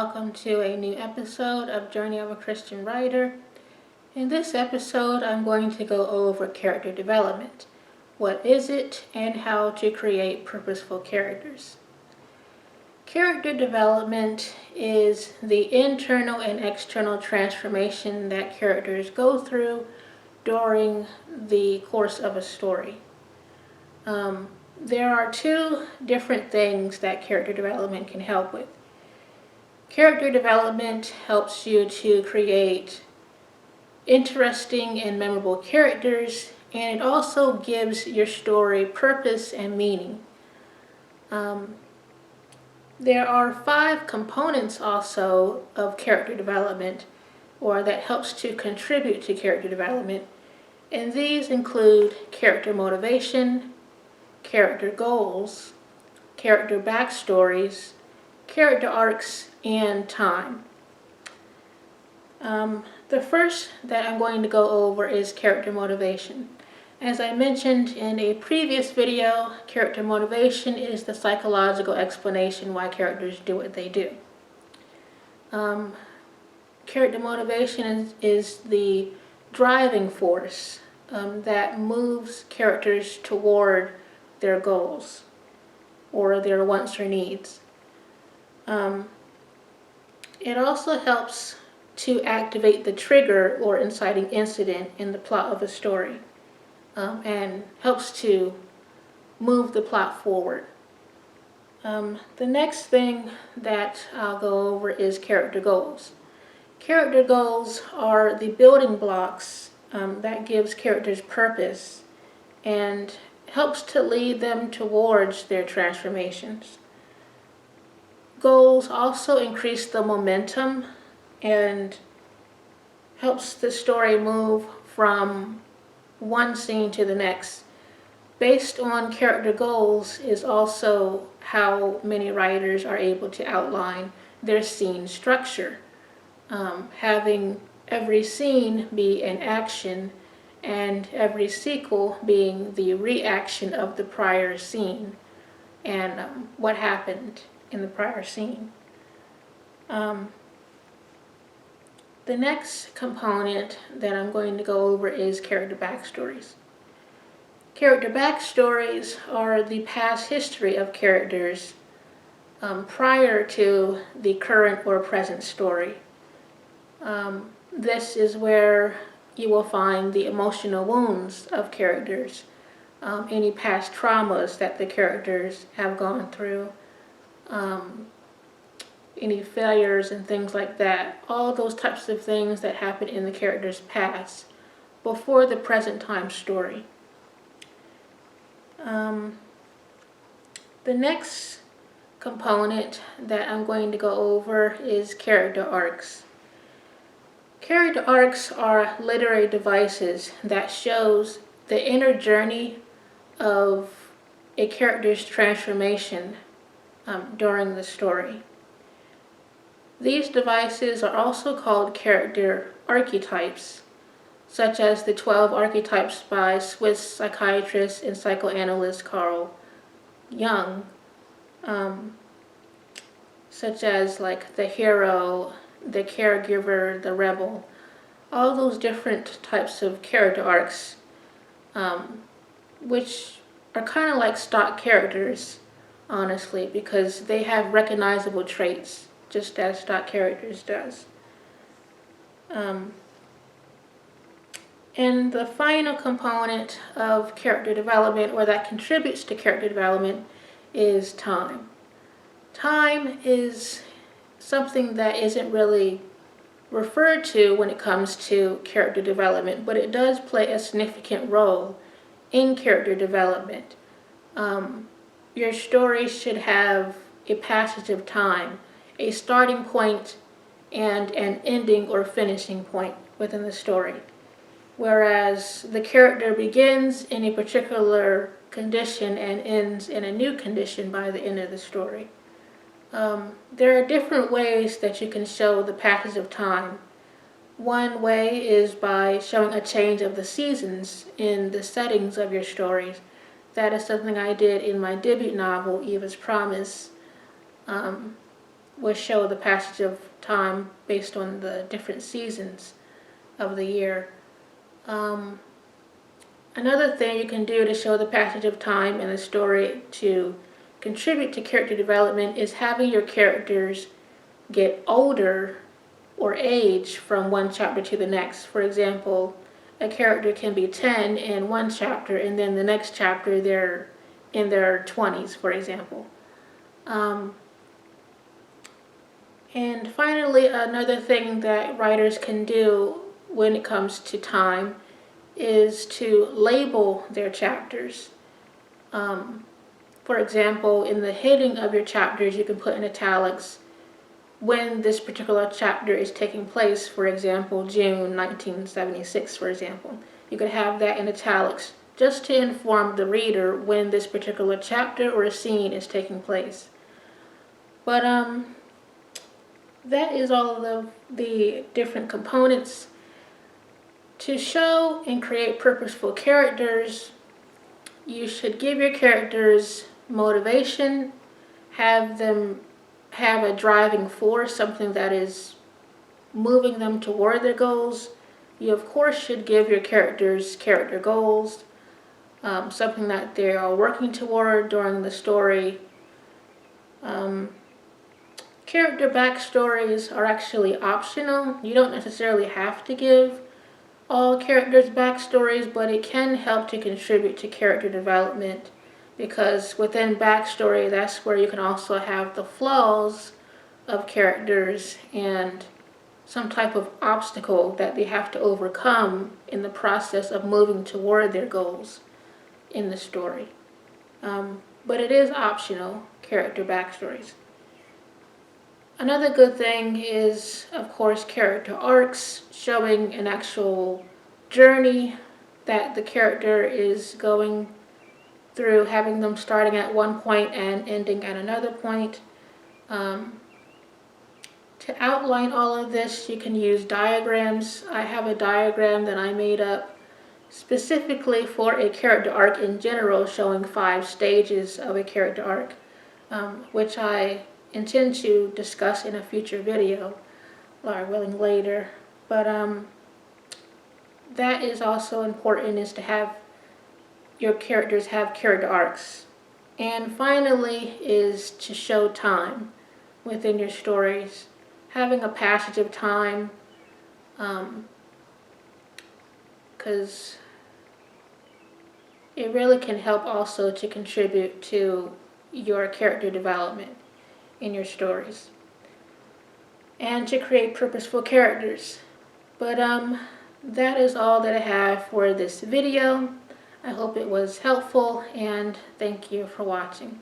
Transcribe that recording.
welcome to a new episode of Journey of a Christian Writer. In this episode, I'm going to go over character development. What is it, and how to create purposeful characters. Character development is the internal and external transformation that characters go through during the course of a story. There are two different things that character development can help with. Character development helps you to create interesting and memorable characters, and it also gives your story purpose and meaning. There are 5 components also of character development, or that helps to contribute to character development, and these include character motivation, character goals, character backstories, character arcs, and time. The first that I'm going to go over is character motivation. As I mentioned in a previous video, character motivation is the psychological explanation why characters do what they do. Character motivation is the driving force that moves characters toward their goals or their wants or needs. It also helps to activate the trigger or inciting incident in the plot of a story, and helps to move the plot forward. The next thing that I'll go over is character goals. Character goals are the building blocks that gives characters purpose and helps to lead them towards their transformations. Goals also increase the momentum and helps the story move from one scene to the next. Based on character goals is also how many writers are able to outline their scene structure, having every scene be an action and every sequel being the reaction of the prior scene and what happened in the prior scene. The next component that I'm going to go over is character backstories. Character backstories are the past history of characters prior to the current or present story. This is where you will find the emotional wounds of characters, any past traumas that the characters have gone through, any failures and things like that, all those types of things that happen in the character's past before the present time story. The next component that I'm going to go over is character arcs. Character arcs are literary devices that shows the inner journey of a character's transformation during the story. These devices are also called character archetypes, such as the 12 archetypes by Swiss psychiatrist and psychoanalyst Carl Jung, such as like the hero, the caregiver, the rebel, all those different types of character arcs, which are kind of like stock characters, honestly, because they have recognizable traits, just as stock characters does. And the final component of character development, or that contributes to character development, is time. Time is something that isn't really referred to when it comes to character development, but it does play a significant role in character development. Your story should have a passage of time, a starting point, and an ending or finishing point within the story. Whereas the character begins in a particular condition and ends in a new condition by the end of the story. There are different ways that you can show the passage of time. One way is by showing a change of the seasons in the settings of your stories. That is something I did in my debut novel, Eva's Promise. will show the passage of time based on the different seasons of the year. Another thing you can do to show the passage of time in the story to contribute to character development is having your characters get older or age from one chapter to the next. For example, a character can be 10 in one chapter, and then the next chapter they're in their 20s, for example. And finally, another thing that writers can do when it comes to time is to label their chapters. For example, in the heading of your chapters, you can put in italics when this particular chapter is taking place. For example, June 1976, for example. You could have that in italics just to inform the reader when this particular chapter or a scene is taking place. But that is all of the different components. To show and create purposeful characters, you should give your characters motivation, have them have a driving force, something that is moving them toward their goals. You of course should give your characters character goals, something that they are working toward during the story. Character backstories are actually optional. You don't necessarily have to give all characters backstories, but it can help to contribute to character development, because within backstory, that's where you can also have the flaws of characters and some type of obstacle that they have to overcome in the process of moving toward their goals in the story. But it is optional, character backstories. Another good thing is, of course, character arcs, showing an actual journey that the character is going through, having them starting at one point and ending at another point. To outline all of this, you can use diagrams. I have a diagram that I made up specifically for a character arc in general, showing 5 stages of a character arc, which I intend to discuss in a future video, Lord willing, later. But that is also important, is to have your characters have character arcs. And finally is to show time within your stories, having a passage of time, because it really can help also to contribute to your character development in your stories and to create purposeful characters. But that is all that I have for this video. I hope it was helpful, and thank you for watching.